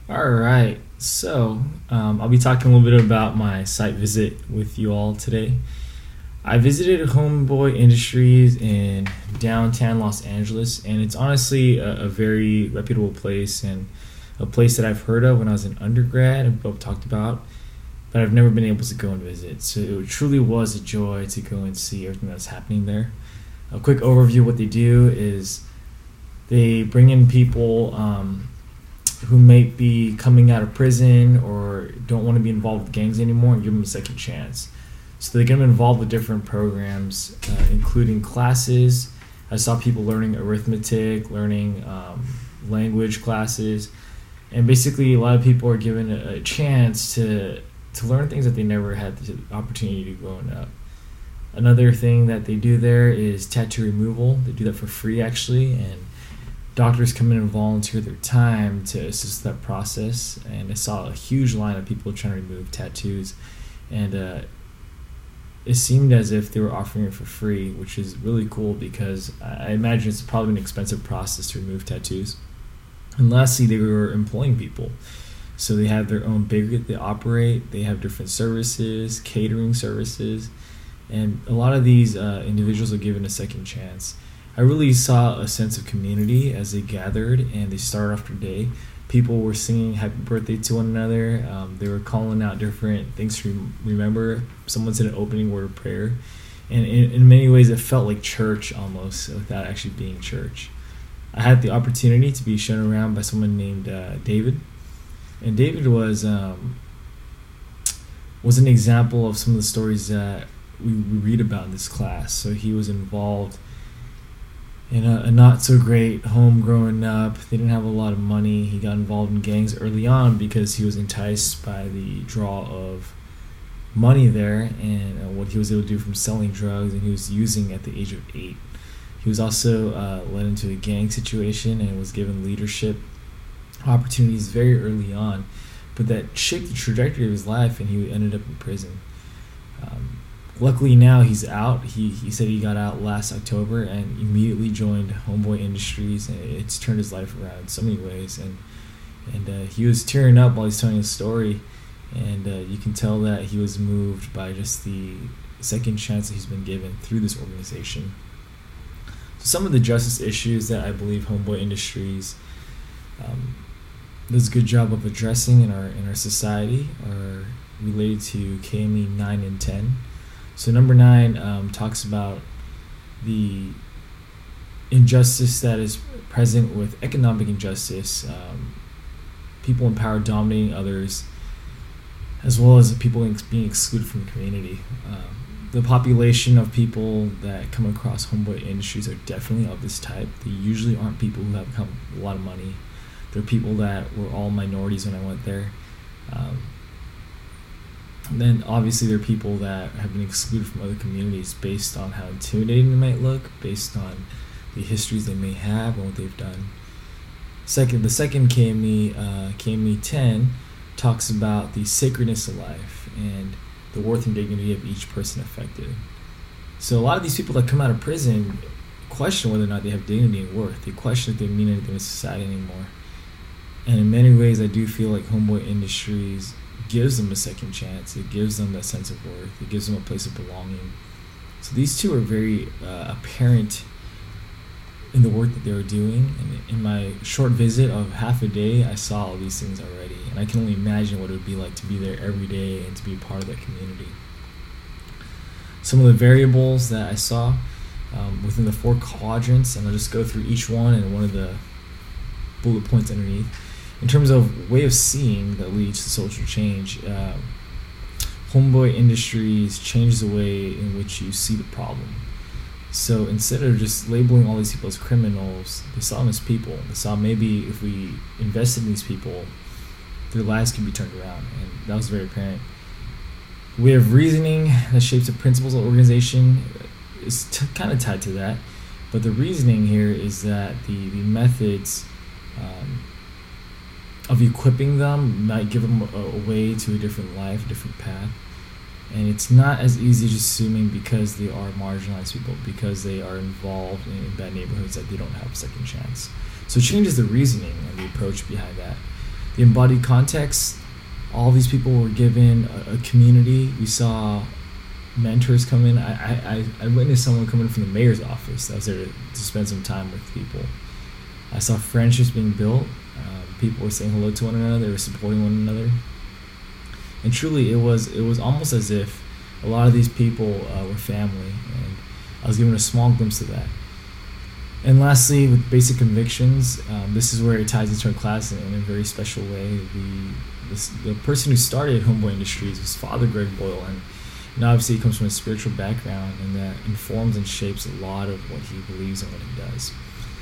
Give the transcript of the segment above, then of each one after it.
All right. I'll be talking a little bit about my site visit with you all today. I visited Homeboy Industries in downtown Los Angeles, and it's honestly a very reputable place and a place that I've heard of when I was an undergrad and both talked about, but I've never been able to go and visit. So it truly was a joy to go and see everything that's happening there. A quick overview of what they do is they bring in people who may be coming out of prison or don't want to be involved with gangs anymore and give them a second chance. So they get them involved with different programs, including classes. I saw people learning arithmetic, learning language classes, and basically a lot of people are given a chance to learn things that they never had the opportunity to growing up. Another thing that they do there is tattoo removal. They do that for free actually, and doctors come in and volunteer their time to assist that process. And I saw a huge line of people trying to remove tattoos, and it seemed as if they were offering it for free, which is really cool because I imagine it's probably an expensive process to remove tattoos. And lastly, they were employing people. So they have their own bakery that they operate, they have different services, catering services, and a lot of these individuals are given a second chance. I really saw a sense of community as they gathered and they started off their day. People were singing happy birthday to one another. They were calling out different things to remember. Someone said an opening word of prayer. And in many ways, it felt like church almost without actually being church. I had the opportunity to be shown around by someone named David. And David was an example of some of the stories that we read about in this class. So he was involved in a not so great home growing up. They didn't have a lot of money. He got involved in gangs early on because he was enticed by the draw of money there and what he was able to do from selling drugs, and he was using at the age of 8. He was also led into a gang situation and was given leadership opportunities very early on, but that shaped the trajectory of his life, and he ended up in prison. Luckily now he's out. He said he got out last October and immediately joined Homeboy Industries, and it's turned his life around in so many ways. And he was tearing up while he's telling his story, and you can tell that he was moved by just the second chance that he's been given through this organization. So some of the justice issues that I believe Homeboy Industries does a good job of addressing in our society are related to KME 9 and 10. So number 9 talks about the injustice that is present with economic injustice, people in power dominating others, as well as people being excluded from the community. The population of people that come across Homeboy Industries are definitely of this type. They usually aren't people who have a lot of money. They're people that were all minorities when I went there. Then obviously there are people that have been excluded from other communities based on how intimidating they might look, based on the histories they may have and what they've done. The second KME 10 talks about the sacredness of life and the worth and dignity of each person affected. So a lot of these people that come out of prison question whether or not they have dignity and worth. They question if they mean anything in society anymore. And in many ways, I do feel like Homeboy Industries gives them a second chance. It gives them that sense of worth. It gives them a place of belonging. So these two are very apparent in the work that they were doing. And in my short visit of half a day, I saw all these things already. And I can only imagine what it would be like to be there every day and to be a part of that community. Some of the variables that I saw within the 4 quadrants, and I'll just go through each one and one of the bullet points underneath. In terms of way of seeing that leads to social change, Homeboy Industries changed the way in which you see the problem. So instead of just labeling all these people as criminals, they saw them as people. They saw maybe if we invested in these people, their lives can be turned around, and that was very apparent. The way of reasoning that shapes the principles of the organization is kind of tied to that, but the reasoning here is that the methods of equipping them might give them a way to a different life, a different path. And it's not as easy just assuming because they are marginalized people, because they are involved in bad neighborhoods, that they don't have a second chance. So it changes the reasoning and the approach behind that. the embodied context, all these people were given a community. We saw mentors come in. I witnessed someone coming from the mayor's office that was there to spend some time with people. I saw friendships being built. People were saying hello to one another. They were supporting one another. And truly, it was almost as if a lot of these people were family, and I was given a small glimpse of that. And lastly, with basic convictions, this is where it ties into our class in a very special way. The person who started Homeboy Industries was Father Greg Boyle, and obviously he comes from a spiritual background, and that informs and shapes a lot of what he believes and what he does.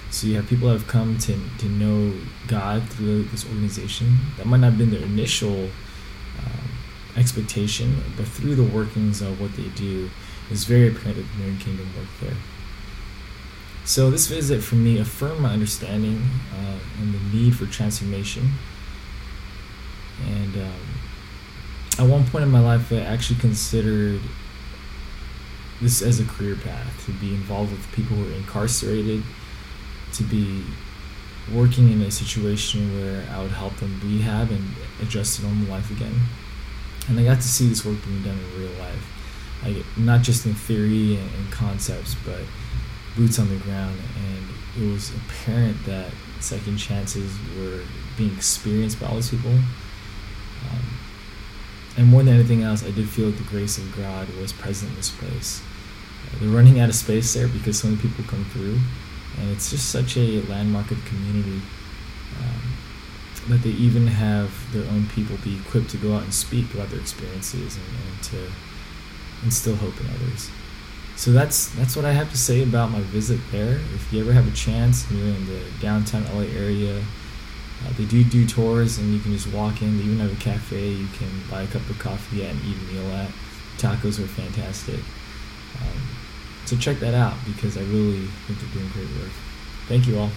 So you have people that have come to know God through this organization. That might not have been their initial expectation, but through the workings of what they do, it's very apparent that the Marian Kingdom worked there. So this visit for me affirmed my understanding and the need for transformation. And at one point in my life, I actually considered this as a career path, to be involved with people who are incarcerated, to be working in a situation where I would help them rehab and adjust to normal life again. And I got to see this work being done in real life, not just in theory and concepts, but boots on the ground. And it was apparent that second chances were being experienced by all these people. And more than anything else, I did feel like the grace of God was present in this place. They're running out of space there because so many people come through, and it's just such a landmark of the community that they even have their own people be equipped to go out and speak about their experiences and to instill hope in others. So that's what I have to say about my visit there. If you ever have a chance and you're in the downtown LA area, they do tours, and you can just walk in. They even have a cafe you can buy a cup of coffee at and eat a meal at. Tacos are fantastic. So check that out, because I really think they're doing great work. Thank you all.